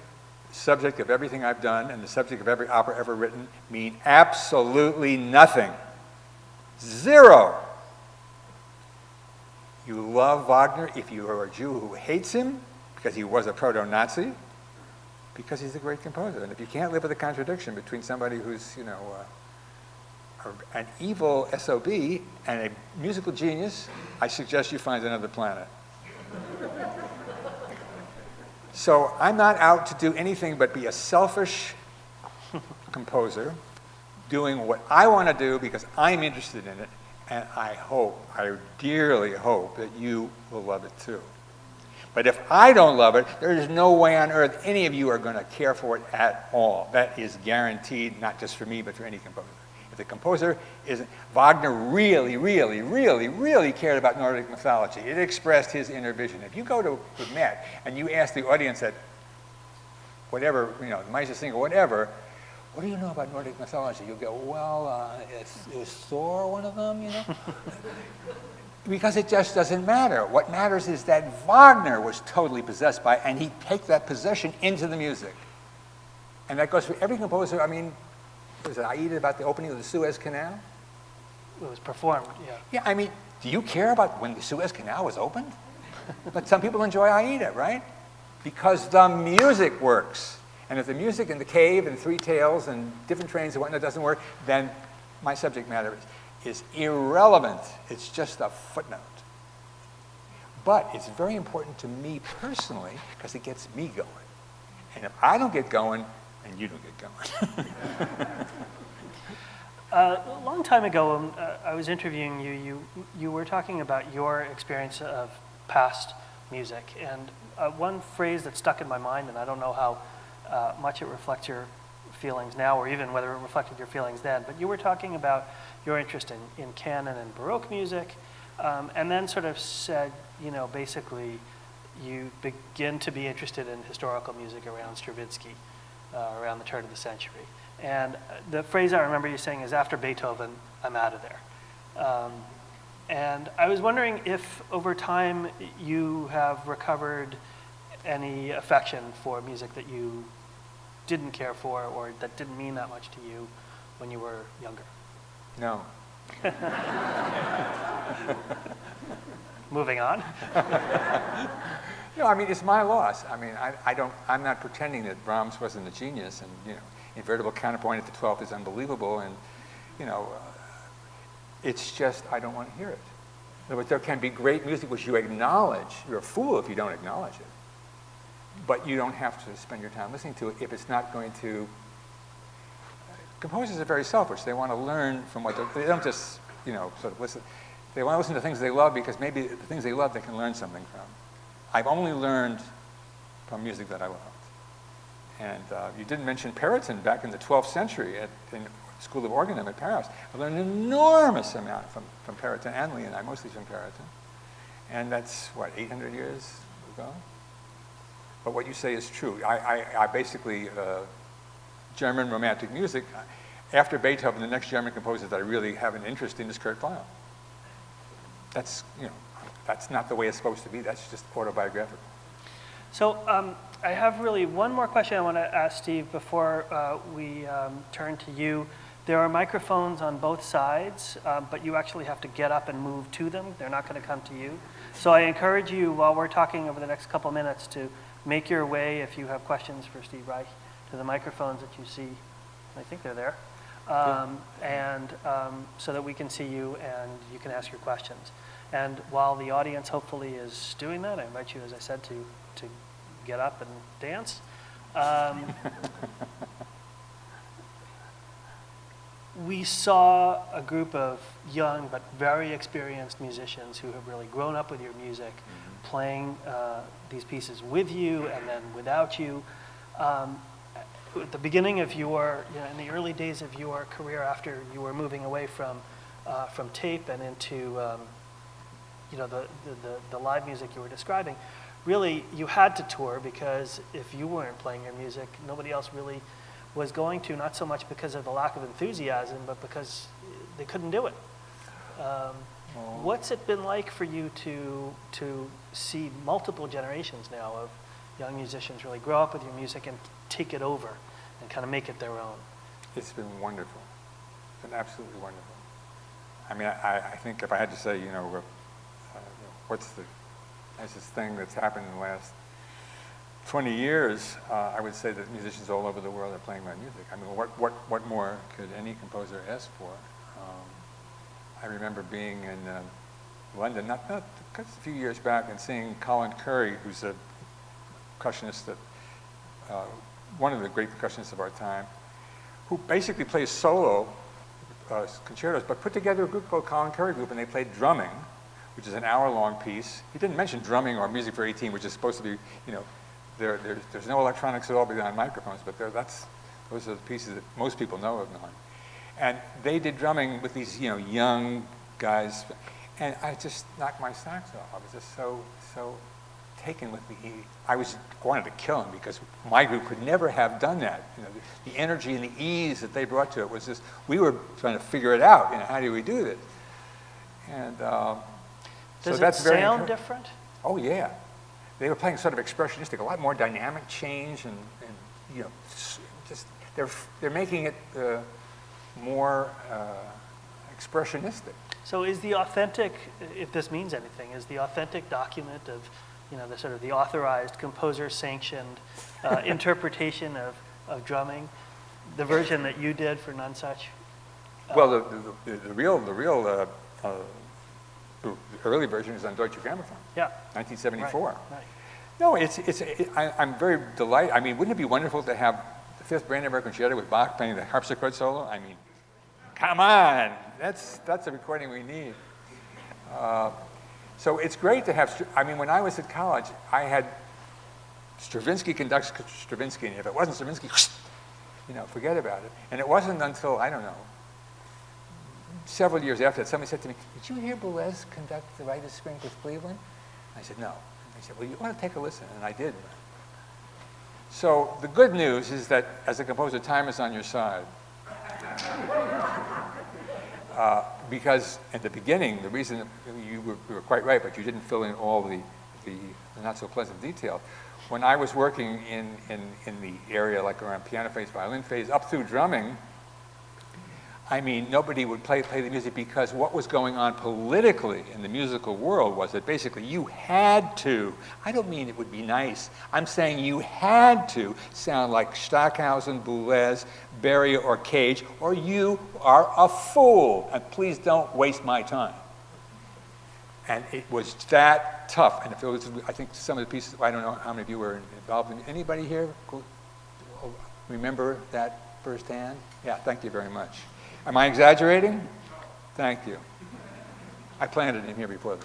the subject of everything I've done and the subject of every opera ever written mean absolutely nothing. Zero. You love Wagner if you are a Jew who hates him because he was a proto-Nazi, because he's a great composer. And if you can't live with the contradiction between somebody who's, an evil SOB and a musical genius, I suggest you find another planet. So I'm not out to do anything but be a selfish composer, doing what I want to do because I'm interested in it, and I dearly hope that you will love it too. But if I don't love it, there is no way on earth any of you are going to care for it at all. That is guaranteed, not just for me, but for any composer. If the composer isn't, Wagner really, really, really, really cared about Nordic mythology. It expressed his inner vision. If you go to Met and you ask the audience at whatever, the Meistersinger or whatever, what do you know about Nordic mythology? You'll go, well, is Thor one of them, Because it just doesn't matter. What matters is that Wagner was totally possessed by it, and he take that possession into the music. And that goes for every composer. I mean, was it Aida about the opening of the Suez Canal? It was performed, yeah. Yeah, I mean, do you care about when the Suez Canal was opened? But some people enjoy Aida, right? Because the music works. And if the music in the cave and Three Tales and different trains and whatnot doesn't work, then my subject matter is irrelevant. It's just a footnote. But it's very important to me personally because it gets me going. And if I don't get going, then you don't get going. A long time ago, when I was interviewing you, you were talking about your experience of past music. And one phrase that stuck in my mind, and I don't know how much it reflects your feelings now, or even whether it reflected your feelings then, but you were talking about your interest in canon and Baroque music, and then sort of said, basically, you begin to be interested in historical music around Stravinsky, around the turn of the century. And the phrase I remember you saying is, after Beethoven, I'm out of there. And I was wondering if over time you have recovered any affection for music that you didn't care for or that didn't mean that much to you when you were younger. No. Moving on. No, I mean, it's my loss. I mean, I'm not pretending that Brahms wasn't a genius, and, invertible counterpoint at the 12th is unbelievable, and, it's just, I don't want to hear it. In other words, there can be great music which you acknowledge. You're a fool if you don't acknowledge it. But you don't have to spend your time listening to it if it's not going to... Composers are very selfish. They want to learn from what they don't just, sort of listen. They want to listen to things they love because maybe the things they love they can learn something from. I've only learned from music that I loved. And you didn't mention Periton back in the 12th century in the School of Organim at Paris. I learned an enormous amount from Periton and Leonai, mostly from Periton. And that's, 800 years ago? But what you say is true. I basically, German romantic music, after Beethoven, the next German composer that I really have an interest in is Kurt Weill. That's, that's not the way it's supposed to be. That's just autobiographical. So I have really one more question I want to ask Steve before we turn to you There are microphones on both sides, but you actually have to get up and move to them. They're not going to come to you. So I encourage you, while we're talking over the next couple minutes, to make your way, if you have questions for Steve Reich, to the microphones that you see. I think they're there. So that we can see you and you can ask your questions. And while the audience hopefully is doing that, I invite you, as I said, to get up and dance. We saw a group of young but very experienced musicians who have really grown up with your music, playing these pieces with you and then without you. At the beginning of your, in the early days of your career, after you were moving away from tape and into the live music you were describing, really you had to tour, because if you weren't playing your music, nobody else really was going to, not so much because of the lack of enthusiasm, but because they couldn't do it. What's it been like for you to see multiple generations now of young musicians really grow up with your music and take it over and kind of make it their own? It's been wonderful. It's been absolutely wonderful. I mean, I think if I had to say, what's the nicest thing that's happened in the last 20 years, I would say that musicians all over the world are playing my music. I mean, what more could any composer ask for? I remember being in London, not a few years back, and seeing Colin Currie, who's a percussionist that one of the great percussionists of our time, who basically plays solo concertos, but put together a group called Colin Currie Group, and they played drumming, which is an hour-long piece. He didn't mention drumming or music for 18, which is supposed to be, there's no electronics at all beyond microphones, but those are the pieces that most people know of now. And they did drumming with these, young guys, and I just knocked my socks off. I was just so taken with I wanted to kill him, because my group could never have done that. The energy and the ease that they brought to it was just, we were trying to figure it out. How do we do this? And does so that's it very sound different? Oh yeah, they were playing sort of expressionistic, a lot more dynamic change, and just they're making it more expressionistic. So is the authentic, if this means anything, is the authentic document of, the sort of the authorized, composer-sanctioned interpretation of drumming, the version that you did for Nonesuch? Well, the real early version is on Deutsche Grammophon. Yeah. 1974. Right. No, I'm very delighted. I mean, wouldn't it be wonderful to have the Fifth Brandenburg Concerto with Bach playing the harpsichord solo? I mean, come on, that's a recording we need. So it's great to have. I mean, when I was at college, I had Stravinsky conducts Stravinsky, and if it wasn't Stravinsky, forget about it. And it wasn't until, I don't know, several years after that, somebody said to me, "Did you hear Boulez conduct the Rite of Spring with Cleveland?" I said, "No." And they said, "Well, you ought to take a listen," and I did. So the good news is that as a composer, time is on your side. Because at the beginning, the reason that you were quite right, but you didn't fill in all the not so pleasant detail. When I was working in the area like around piano phase, violin phase, up through drumming, I mean, nobody would play the music, because what was going on politically in the musical world was that basically you had to, I don't mean it would be nice, I'm saying you had to sound like Stockhausen, Boulez, Berry, or Cage, or you are a fool, and please don't waste my time. And it was that tough. And if it was, I think some of the pieces, I don't know how many of you were involved in, anybody here remember that firsthand? Yeah, thank you very much. Am I exaggerating? Thank you. I planted him here before.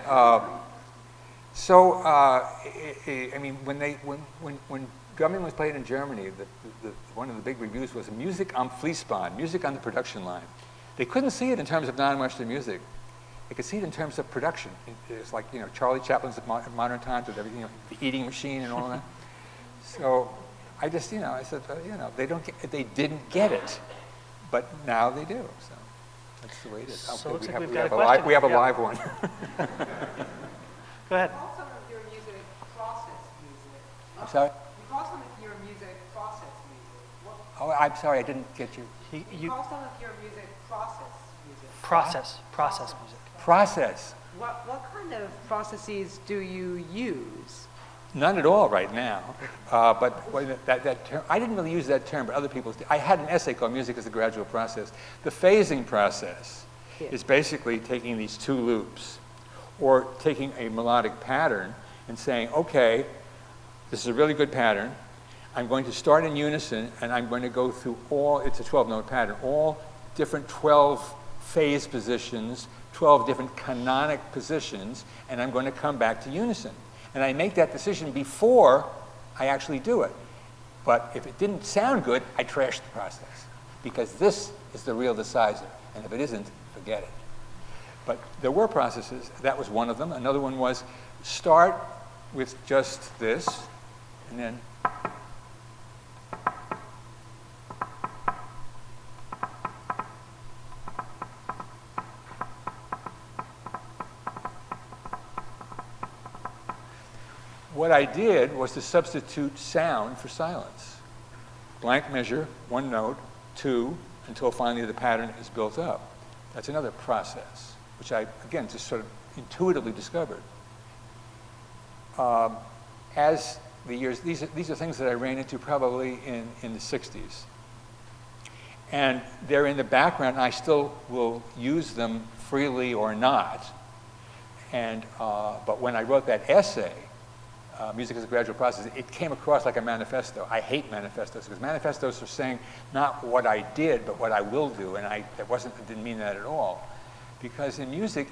I mean, when drumming was played in Germany, one of the big reviews was music am Fließband, music on the production line. They couldn't see it in terms of non-Western music. They could see it in terms of production. It's like, Charlie Chaplin's at modern times with everything, the eating machine and all that. So I just, I said, they didn't get it, but now they do. So that's the way it is. So okay, we have a live one. Go ahead. You call some of your music process music. I'm sorry? You call some of your music process music. Oh, I'm sorry, I didn't get you. You Call some of your music music. process music. Process. What kind of processes do you use? None at all right now. But that term, I didn't really use that term, but other people did. I had an essay called Music as a Gradual Process. The phasing process is basically taking these two loops or taking a melodic pattern and saying, okay, this is a really good pattern. I'm going to start in unison and I'm going to go through all, it's a 12-note pattern, all different 12 phase positions, 12 different canonic positions, and I'm going to come back to unison. And I make that decision before I actually do it. But if it didn't sound good, I trash the process. Because this is the real decider. And if it isn't, forget it. But there were processes. That was one of them. Another one was start with just this, and then what I did was to substitute sound for silence. Blank measure, one note, two, until finally the pattern is built up. That's another process, which I, again, just sort of intuitively discovered. As the years, these are things that I ran into probably in the 60s. And they're in the background, and I still will use them freely or not. And, but when I wrote that essay, Music as a Gradual Process, it came across like a manifesto. I hate manifestos because manifestos are saying not what I did, but what I will do, and it didn't mean that at all. Because in music,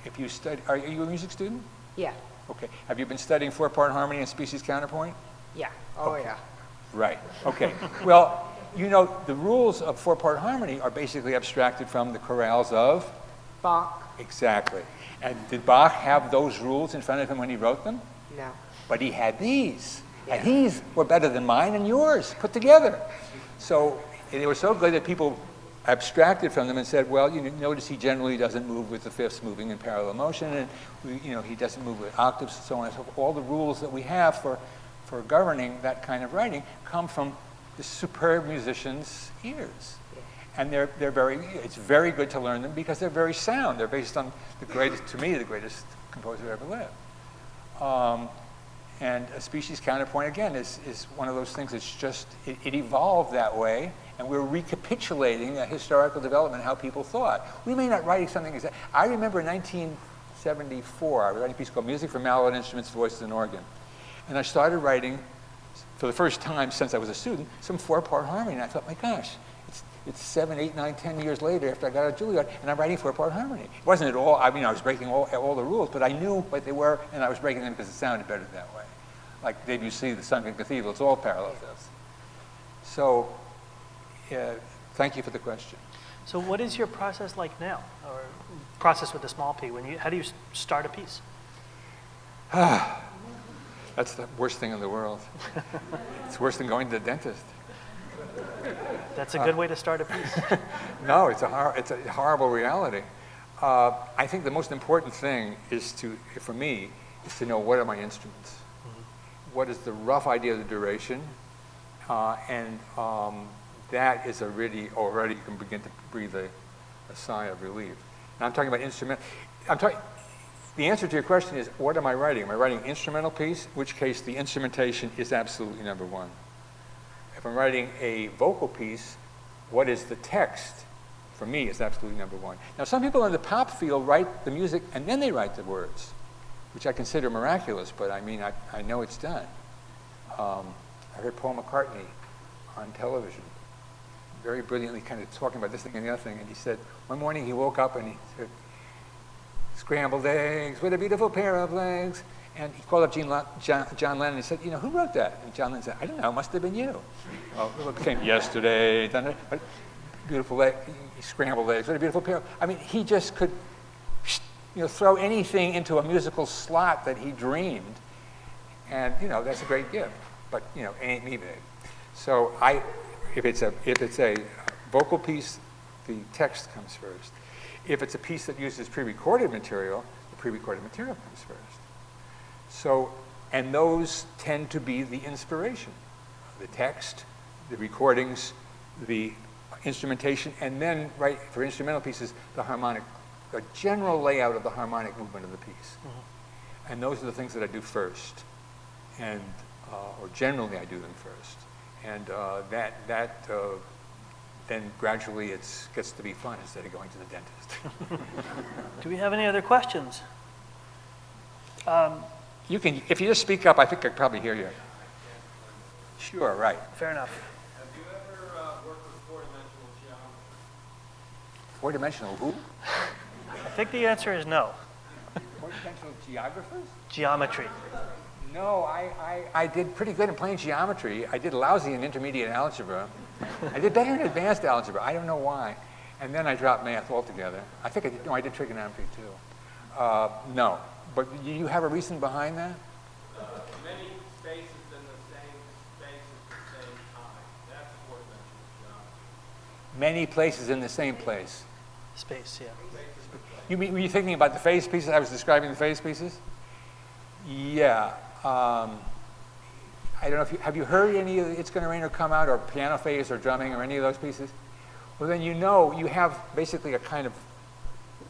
if you study, are you a music student? Yeah. Okay. Have you been studying four-part harmony and species counterpoint? Yeah. Oh, yeah. Right. Okay. Well, you know, the rules of four-part harmony are basically abstracted from the chorales of Bach? Exactly. And did Bach have those rules in front of him when he wrote them? No. But he had these. Yeah. And these were better than mine and yours put together. So they were so good that people abstracted from them and said, well, you notice he generally doesn't move with the fifths moving in parallel motion, and he doesn't move with octaves and so on and so forth. All the rules that we have for governing that kind of writing come from the superb musicians' ears. And it's very good to learn them because they're very sound. They're based on to me, the greatest composer who ever lived. And a species counterpoint, again, is one of those things that's just, it evolved that way, and we're recapitulating a historical development, how people thought. We may not write something exact. I remember in 1974, I was writing a piece called Music for Mallet Instruments, Voices, and Organ. And I started writing, for the first time since I was a student, some four-part harmony. And I thought, my gosh, it's 7, 8, 9, 10 years later after I got out of Juilliard, and I'm writing four-part harmony. It wasn't at all, I was breaking all the rules, but I knew what they were, and I was breaking them because it sounded better that way. Like Debussy, the Sunken Cathedral, it's all parallel fifths. So, thank you for the question. So what is your process like now, or process with a small p? How do you start a piece? That's the worst thing in the world. It's worse than going to the dentist. That's a good way to start a piece. No, it's a horrible reality. I think the most important thing for me, is to know what are my instruments. What is the rough idea of the duration, and that is already you can begin to breathe a sigh of relief. Now I'm talking about the answer to your question is, what am I writing? Am I writing an instrumental piece, in which case the instrumentation is absolutely number one. If I'm writing a vocal piece, what is the text? For me, is absolutely number one. Now some people in the pop field write the music and then they write the words, which I consider miraculous, but I mean, I know it's done. I heard Paul McCartney on television, very brilliantly kind of talking about this thing and the other thing, and he said, one morning he woke up and he said, scrambled eggs with a beautiful pair of legs, and he called up John Lennon and he said, who wrote that? And John Lennon said, I don't know, it must have been you. Well, it came yesterday, beautiful scrambled eggs, what a beautiful pair. I mean, he just could throw anything into a musical slot that he dreamed, and that's a great gift. But it ain't me, babe. So if it's a vocal piece, the text comes first. If it's a piece that uses pre-recorded material, the pre-recorded material comes first. So, and those tend to be the inspiration. The text, the recordings, the instrumentation, and then, right, for instrumental pieces, the harmonic, the general layout of the harmonic movement of the piece. And those are the things that I do first, and or generally I do them first. And then gradually it gets to be fun instead of going to the dentist. Do we have any other questions? You can, if you just speak up, I think I can probably hear you. Sure, right. Fair enough. Have you ever worked with four-dimensional geometry? Four-dimensional who? I think the answer is no. Four-dimensional geographers? Geometry. No, I did pretty good in plain geometry. I did lousy in intermediate algebra. I did better in advanced algebra. I don't know why. And then I dropped math altogether. I think I did trigonometry too. No, but you have a reason behind that? Many spaces in the same space at the same time. That's four-dimensional geometry. Many places in the same place. Space, yeah. Were you thinking about the phase pieces? I was describing the phase pieces? Yeah. I don't know if have you heard any of It's Gonna Rain or Come Out or piano phase or drumming or any of those pieces? Well, then you know you have basically a kind of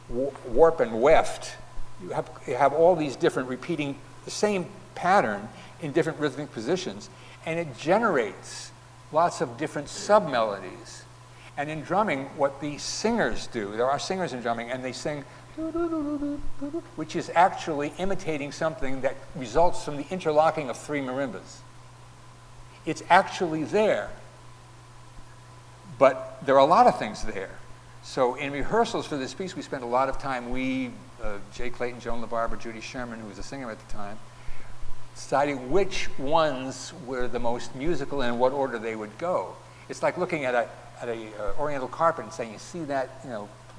warp and weft. You have all these different repeating the same pattern in different rhythmic positions, and it generates lots of different sub-melodies. And in drumming, what the singers do, there are singers in drumming, and they sing, which is actually imitating something that results from the interlocking of three marimbas. It's actually there, but there are a lot of things there. So in rehearsals for this piece, we spent a lot of time, Jay Clayton, Joan LaBarbera, Judy Sherman, who was a singer at the time, deciding which ones were the most musical and in what order they would go. It's like looking at a oriental carpet and saying, you see that,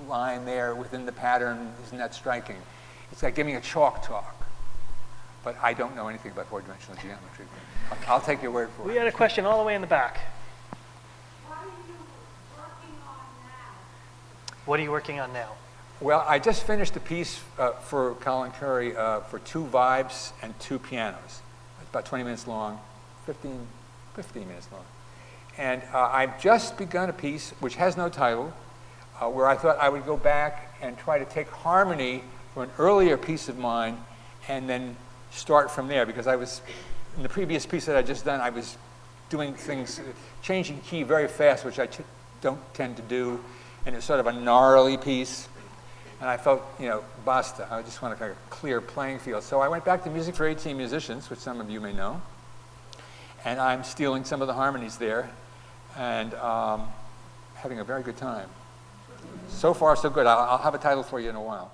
line there within the pattern, isn't that striking? It's like giving a chalk talk. But I don't know anything about four-dimensional geometry. I'll take your word for it. We had a question all the way in the back. What are you working on now? What are you working on now? Well, I just finished a piece for Colin Curry for 2 vibes and 2 pianos. It's about 20 minutes long, 15 minutes long. And I've just begun a piece which has no title, where I thought I would go back and try to take harmony from an earlier piece of mine and then start from there, because I was, in the previous piece that I just done, I was doing things, changing key very fast, which I don't tend to do, and it's sort of a gnarly piece. And I felt, basta. I just want a kind of clear playing field. So I went back to Music for 18 Musicians, which some of you may know, and I'm stealing some of the harmonies there and having a very good time. So far, so good. I'll have a title for you in a while.